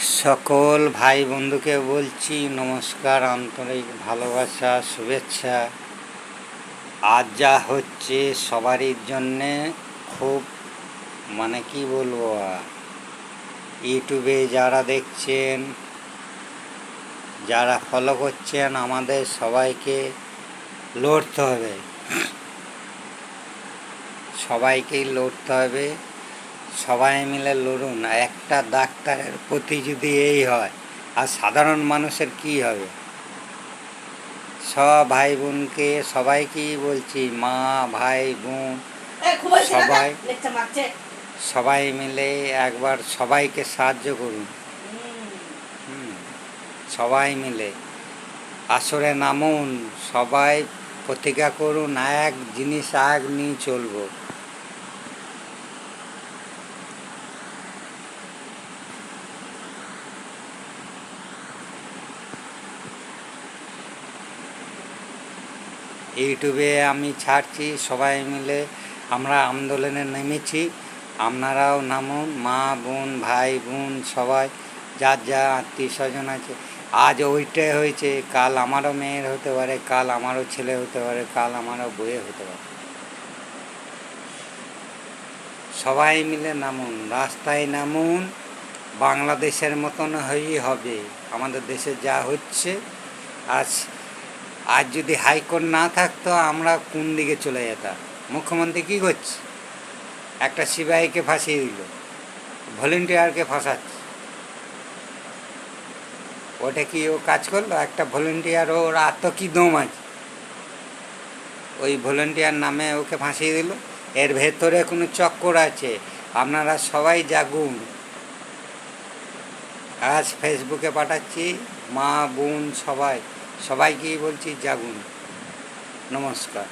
সকল ভাই বন্ধুকে বলছি নমস্কার, আন্তরিক ভালোবাসা, শুভেচ্ছা। আজ যা হচ্ছে সবারই জন্যে খুব কি বলবো, ইউটিউবে যারা দেখছেন, যারা ফলো করছেন, আমাদের সবাইকে লড়তে হবে, সবাইকেই লড়তে হবে। সবাই মিলে লড়ুন। একটা ডাক্তারের প্রতি যদি এই হয়, আর সাধারণ মানুষের কি হবে? সব ভাই বোনকে সবাইকেই বলছি, মা ভাই বোন সবাই সবাই মিলে একবার সবাইকে সাহায্য করুন। সবাই মিলে আসরে নামুন, সবাই প্রতিজ্ঞা করুন, এক জিনিস এক নিয়ে চলবো। ইউটিউবে আমি ছাড়ছি, সবাই মিলে আমরা আন্দোলনে নেমেছি। আপনারাও নামুন, মা বোন ভাই বোন সবাই, যার যা আত্মীয় স্বজন আছে। আজ ওইটাই হয়েছে, কাল আমারও মেয়ের হতে পারে, কাল আমারও ছেলে হতে পারে, কাল আমারও বউয়ে হতে পারে। সবাই মিলে নামুন, রাস্তায় নামুন। বাংলাদেশের মতন হয়েই হবে। আমাদের দেশে যা হচ্ছে, আজ যদি হাইকোর্ট না থাকতো আমরা কোন দিকে চলে যেতাম। মুখ্যমন্ত্রী কী করছে? একটা সিপাহীকে ফাঁসিয়ে দিল, ভলেন্টিয়ারকে ফাঁসাচ্ছে। ওটা কি ও কাজ করলো? একটা ভলেন্টিয়ার, ওর আর তো কী দম আছে? ওই ভলেন্টিয়ার নামে ওকে ফাঁসিয়ে দিল। এর ভেতরে কোনো চক্কর আছে। আপনারা সবাই জাগুন। আজ ফেসবুকে পাঠাচ্ছি, মা বোন সবাইকেই বলছি জাগুন। নমস্কার।